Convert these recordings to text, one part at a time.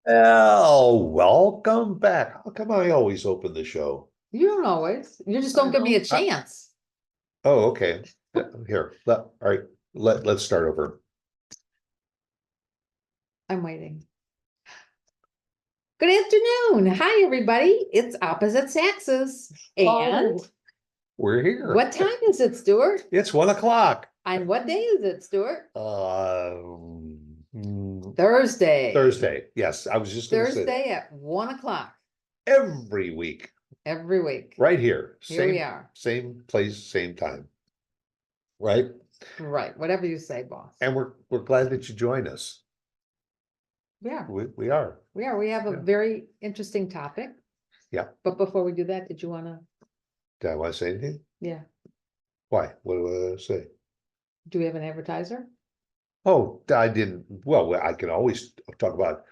Oh, welcome back. How come I always open the show? You don't always. You just I don't give me know. a chance. Oh, okay. Here, all right. Let's start over. I'm waiting. Good afternoon. Hi, everybody. It's opposite Saxes. And Oh, we're here. what time is it, Stuart? It's 1 o'clock. And what day is it, Stuart? Thursday. Thursday. Yes, I was just going to say that. Thursday at 1 o'clock Every week, every week. right here. Here we are. Same place, same time. Right? Right. Whatever you say, boss. And we're glad that you join us. Yeah, We are. we are. We have a Yeah. very interesting topic. Yeah. But before we do that, did you want to? Did I want to say anything? Yeah. Why? What do I say? Do we have an advertiser? Oh, I didn't. Well, I can always talk about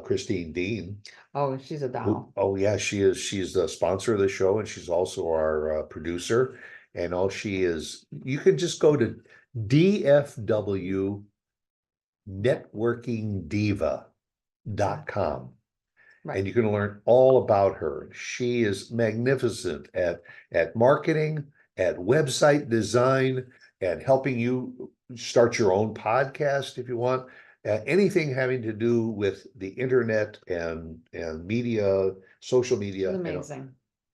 Christine Dean. Oh, she's a doll. Oh yeah, she is. She's the sponsor of the show, and she's also our producer. And all she is, you can just go to dfwnetworkingdiva.com. Right. And you can learn all about her. She is magnificent at marketing, at website design, at helping you start your own podcast if you want. Anything having to do with the internet and media, social media. She's amazing.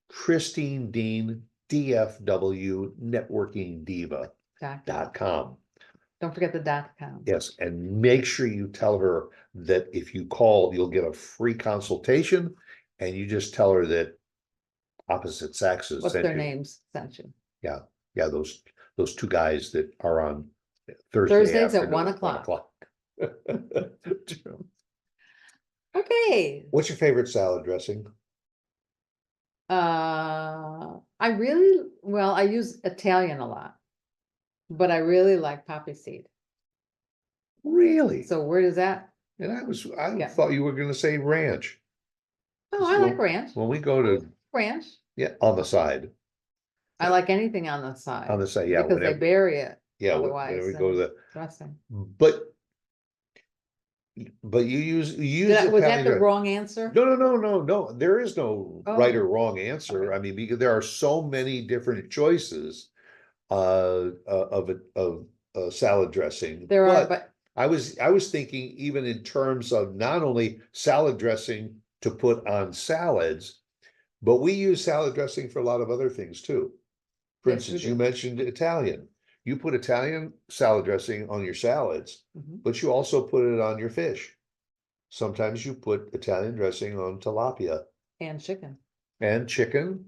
Christine Dean, DFW Networking Diva.com. Don't forget the .com. Yes, and make sure you tell her that if you call, you'll get a free consultation, and you just tell her that Opposite Saxes What's sent their you. names sent you? Yeah, those two guys that are on Thursdays at afternoon, 1 o'clock. 1 o'clock. Okay. What's your favorite salad dressing? I use Italian a lot, but I really like poppy seed. Really? So where does that? And I Yeah. thought you were going to say ranch. Oh, I like ranch. When we go to Ranch. Yeah, on the side. I like anything on the side. On the side, yeah. Because they bury it. Yeah, otherwise, whenever we go to the dressing. But you use Was that the wrong answer? No. There is no right or wrong answer. Okay. I mean, because there are so many different choices of salad dressing. There are, but I was thinking even in terms of not only salad dressing to put on salads, but we use salad dressing for a lot of other things too. For Yes, we instance, do. you mentioned Italian. You put Italian salad dressing on your salads, but you also put it on your fish. Sometimes you put Italian dressing on tilapia and chicken. and chicken.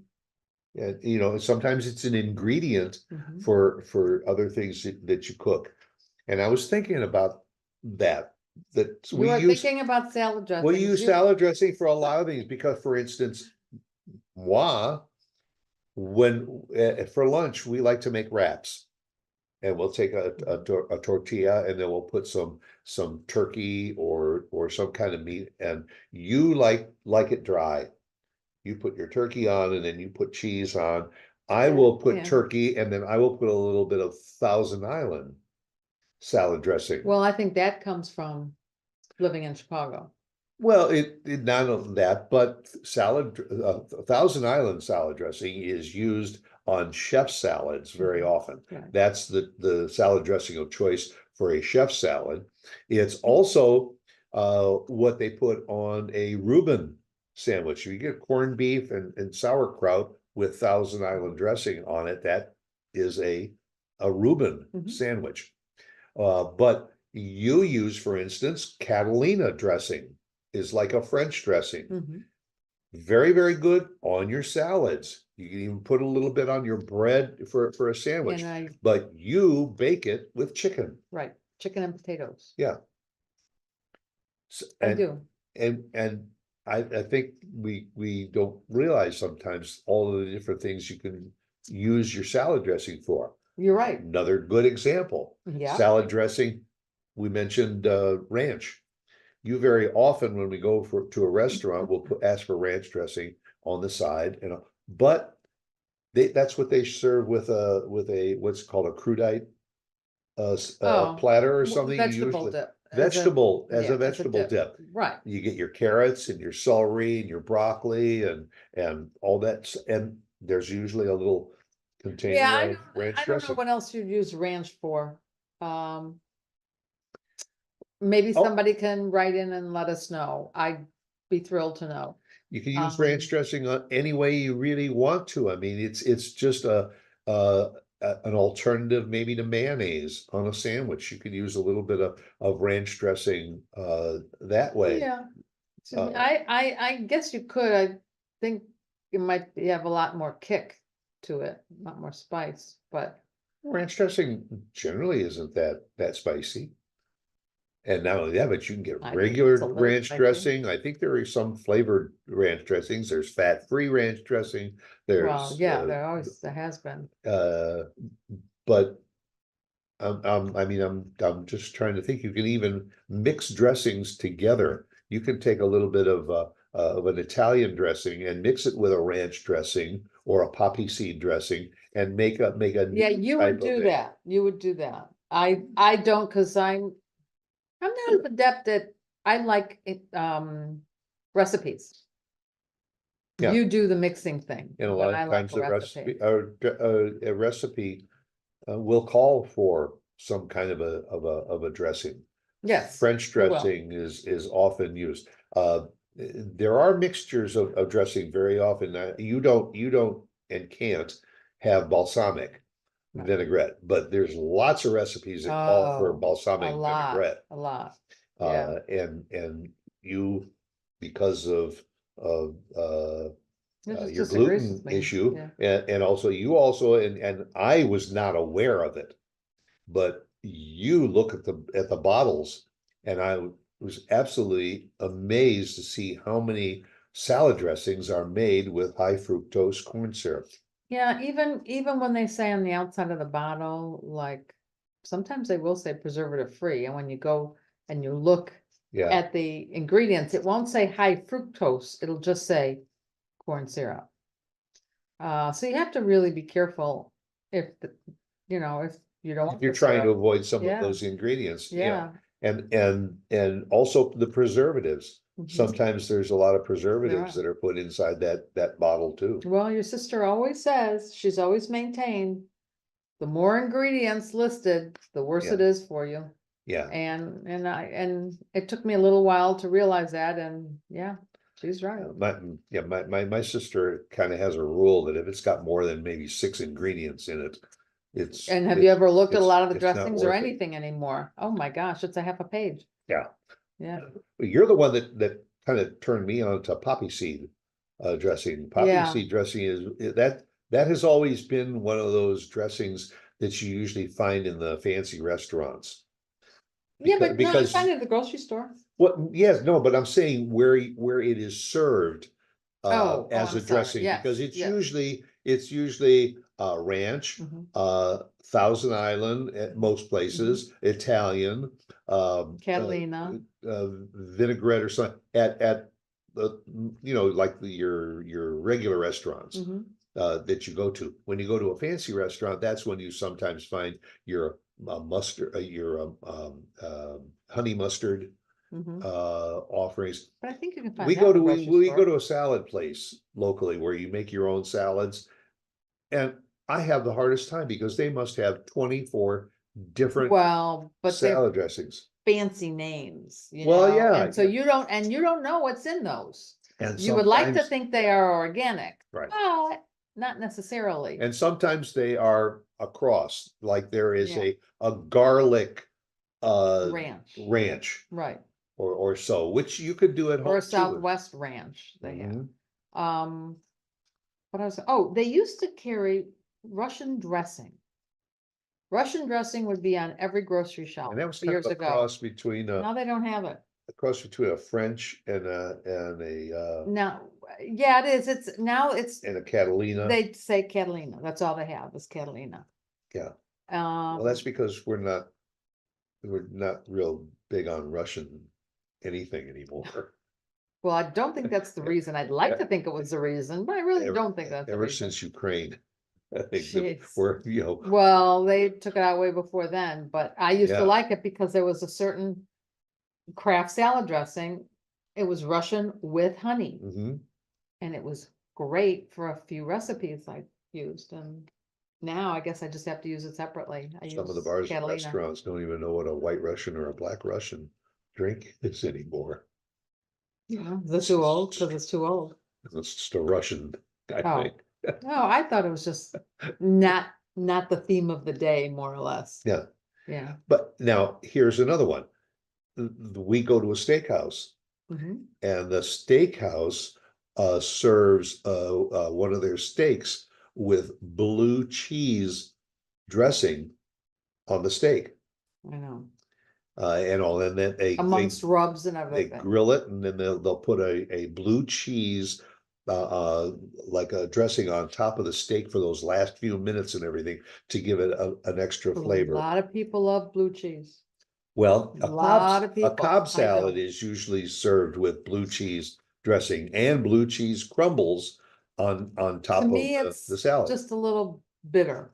And sometimes it's an ingredient for other things that you cook. And I was thinking about that You are thinking about salad dressing. we use salad dressing for a lot of things because, for instance, moi, when for lunch we like to make wraps, and we'll take a tortilla, and then we'll put some turkey or some kind of meat, and you like it dry. You put your turkey on, and then you put cheese on. I will put turkey, and then I will put a little bit of Thousand Island salad dressing. Well, I think that comes from living in Chicago. Well, it not only that, but Thousand Island salad dressing is used on chef salads very often. Right. That's the salad dressing of choice for a chef salad. It's also what they put on a Reuben sandwich. You get corned beef and sauerkraut with Thousand Island dressing on it. That is a Reuben sandwich. But you use, for instance, Catalina dressing is like a French dressing. Very, very good on your salads. You can even put a little bit on your bread for a sandwich, but you bake it with chicken. Right, chicken and potatoes. Yeah. I do. And I think we don't realize sometimes all of the different things you can use your salad dressing for. You're right. Another good example. Yeah. Salad dressing, we mentioned ranch. You very often, when we go to a restaurant, will ask for ranch dressing on the side, but that's what they serve with a what's called a crudite platter or something. Vegetable dip. vegetable, as yeah, a vegetable dip. Right, You get your carrots and your celery and your broccoli and all that, and there's usually a little yeah, container of ranch I don't know dressing. what else you'd use ranch for. Maybe Oh. somebody can write in and let us know. I'd be thrilled to know. You can use ranch dressing on any way you really want to. I mean, it's just an alternative maybe to mayonnaise on a sandwich. You could use a little bit of ranch dressing that way. Yeah, Uh, I guess you could. I think it might have a lot more kick to it, a lot more spice, but Ranch dressing generally isn't that spicy. And not only that, but you can get I think regular it's a little ranch spicy. dressing. I think there are some flavored ranch dressings. There's fat-free ranch dressing. well, There's yeah, there has been. but I mean, I'm just trying to think. You can even mix dressings together. You can take a little bit of an Italian dressing and mix it with a ranch dressing or a poppy seed dressing and make a Yeah, new you would type of do a- that. You would do that. I don't, because I'm not as adept at, I like it, recipes. Yeah. You do the mixing thing, And a but lot I of like times a a recipe. recipe will call for some kind of a dressing. Yes. French it will. dressing is often used. There are mixtures of dressing very often. You don't and can't have balsamic Right. vinaigrette, but there's lots of recipes that call for Oh, balsamic a lot, vinaigrette. a lot. Yeah. And you, because of It just your disagrees gluten with me. issue, Yeah. and also you also and I was not aware of it, but you look at the bottles, and I was absolutely amazed to see how many salad dressings are made with high fructose corn syrup. Yeah, even when they say on the outside of the bottle, like, sometimes they will say preservative free, and when you go and you look Yeah, at the ingredients, it won't say high fructose, it'll just say corn syrup. So you have to really be careful if if you don't if want you're the trying to syrup. avoid some of Yeah, those ingredients, yeah. and also the preservatives. Mhm. Sometimes there's a lot of There preservatives are. that are put inside that bottle too. Well, your sister always says, she's always maintained, the more ingredients listed, the worse Yeah. it is for you. Yeah. And it took me a little while to realize that, and yeah, she's right. My sister kind of has a rule that if it's got more than maybe 6 ingredients in it, And have you ever looked at a lot of the it's not dressings or worth it. anything anymore? Oh my gosh, it's a half a page. Yeah. Yeah, You're the one that kind of turned me on to poppy seed dressing. Poppy yeah. seed dressing that has always been one of those dressings that you usually find in the fancy restaurants. Yeah, but no, I because find it at the grocery store. what, yes, no, but I'm saying where it is served as I'm a sorry. dressing, Yes, because it's yes. usually ranch, Mhm. Thousand Island at most places, Italian, Catalina. vinaigrette or something at the, like your regular restaurants Mhm. that you go to. When you go to a fancy restaurant, that's when you sometimes find your mustard, your honey mustard Mhm. offerings. But I think you can find We that go in the to grocery we go store. to a salad place locally where you make your own salads, and I have the hardest time because they must have 24 different Well, but they're salad dressings. fancy names, Well, yeah, and so you don't know what's in those. and You would like to sometimes, think they are organic, right, but not necessarily. and sometimes they are across, like there is Yeah. a garlic Ranch, ranch right, or so, which you could do at or a home too. Southwest ranch they have. Mhm. What else? Oh, they used to carry Russian dressing. Russian dressing would be on every grocery shelf And that was kind years of a ago. cross between Now they don't have it. a French and a Now, yeah, it is. It's and a Catalina. they'd say Catalina. That's all they have is Catalina. Yeah. Well, that's Um, because we're not real big on Russian anything anymore. well, I don't think that's the reason. I'd like to think it was the reason, but I really Ever, don't think that's the ever reason. since Ukraine, I think that Jeez. we're, Well, they took it out way before then, but I used to Yeah. like it because there was a certain craft salad dressing. It was Russian with honey, Mhm. and it was great for a few recipes I used, and now I guess I just have to use it separately. I Some of the use bars and Catalina. restaurants don't even know what a White Russian or a Black Russian drink is anymore. Yeah, is it too old? Because it's too old. It's just a Russian, I Oh. think. No, I thought it was just not the theme of the day, more or less. Yeah, Yeah. but now here's another one. We go to a steakhouse, Mhm. and the steakhouse serves one of their steaks with blue cheese dressing on the steak. I know. And all, and then Amongst rubs and they everything. grill it, and then they'll put a blue cheese like a dressing on top of the steak for those last few minutes and everything to give it an extra A flavor. lot of people love blue cheese. Well, A lot of a people. Cobb I salad don't. is usually served with blue cheese dressing and blue cheese crumbles on To top of me, the it's salad. just a little bitter.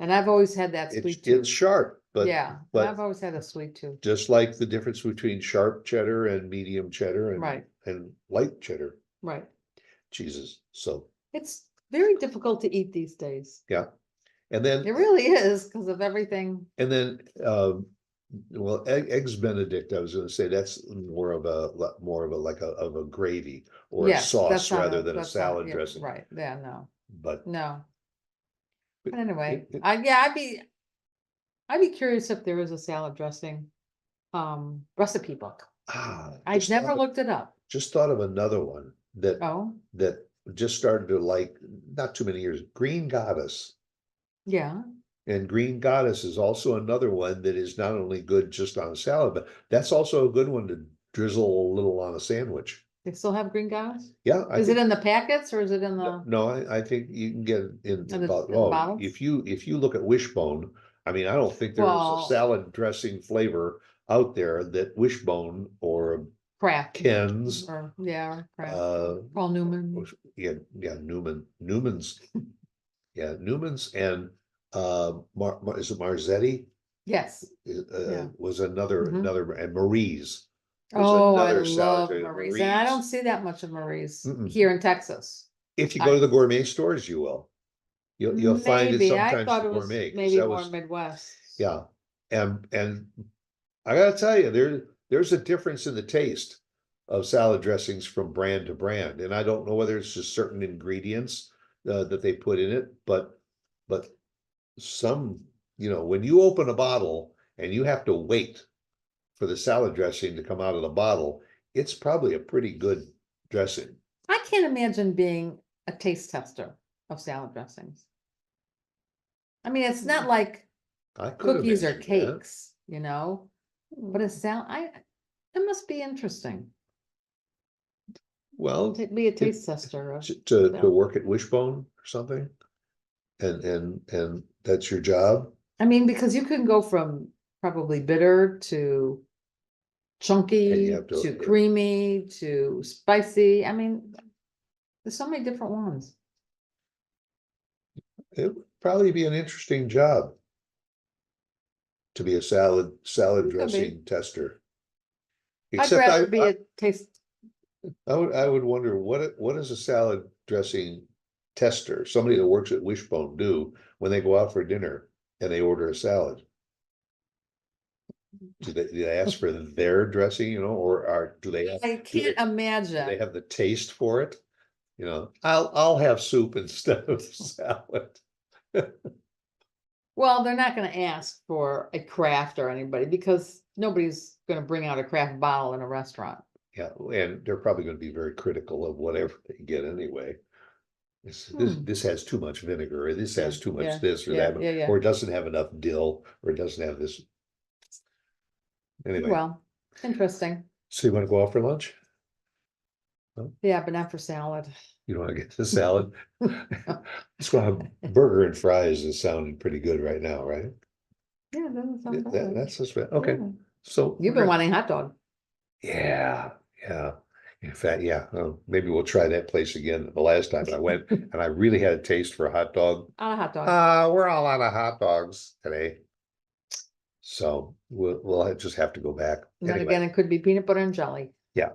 And I've always had that sweet It's tooth. sharp, Yeah, and I've but always had a sweet tooth. just like the difference between sharp cheddar and medium cheddar Right, and light cheddar right. cheeses. So It's very difficult to eat these days. yeah, and then It really is because of everything. and then well, eggs Benedict, I was going to say that's more of a like of a gravy or a Yes, sauce that's not rather than a that's not, salad yeah, dressing. right, yeah, no, But no. But But anyway, it- yeah, I'd be curious if there is a salad dressing, recipe book. I've just never looked it up. thought of another one Oh, that just started to like not too many years. Green Goddess. yeah, And Green Goddess is also another one that is not only good just on a salad, but that's also a good one to drizzle a little on a sandwich. they still have green goddess? Yeah, I Is it think in the packets or is it in the, no, I think you can get it in in the oh, bottles? if you look at Wishbone, I mean, I don't think there's a Well, salad dressing flavor out there that Wishbone or Kraft, Ken's or, yeah, or Kraft, uh Paul Newman, yeah, Newman's Newman's and is it Marzetti? yes, yeah. Was Mhm. another, and Marie's was Oh, I another salad. love Marie's, and I don't see that much of Marie's here in Texas. If you go to the gourmet stores, you will. You'll find it Maybe, I sometimes thought the it was gourmet. 'Cause maybe that more was Midwest. yeah, and I gotta tell you, there's a difference in the taste of salad dressings from brand to brand, and I don't know whether it's just certain ingredients that they put in it, but some, when you open a bottle and you have to wait for the salad dressing to come out of the bottle, it's probably a pretty good dressing. I can't imagine being a taste tester of salad dressings. I mean, it's not like I could cookies or imagine that. cakes, but a salad, it must be interesting Well, to be a taste tester of. to work at Wishbone or something, and that's your job. I mean, because you can go from probably bitter to chunky have to- to creamy to spicy. I mean, there's so many different ones. It would probably be an interesting job to be a salad It could be. dressing tester. I'd Except rather be a taste. I would wonder what does a salad dressing tester, somebody that works at Wishbone, do when they go out for dinner and they order a salad? Do they ask for their dressing, or do they? I can't imagine. Do they have the taste for it? I'll have soup instead of salad. Well, they're not gonna ask for a craft or anybody because nobody's gonna bring out a craft bottle in a restaurant. Yeah, and they're probably going to be very critical of whatever they get anyway. This has too much vinegar, or this has too much this or that, yeah. or it doesn't have enough dill, or it doesn't have this. Anyway, Well, interesting. so you want to go out for lunch? Yeah, but not for salad. You don't want to get the salad? Let's go have burger and fries is sounding pretty good right now, right? Yeah, doesn't sound bad. That's just okay. Yeah. So You've been wanting hot dog. yeah. In fact, yeah, maybe we'll try that place again. The last time I went and I really had a taste for a hot dog. On a hot dog. We're all out of hot dogs today. So we'll just have to go back. And then Anyway, again, it could be peanut butter and jelly. yeah,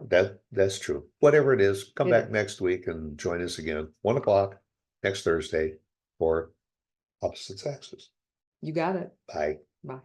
that's true. Whatever it is, come It back is. next week and join us again, 1 o'clock next Thursday for Opposite Sexes. You got it. Bye. Bye.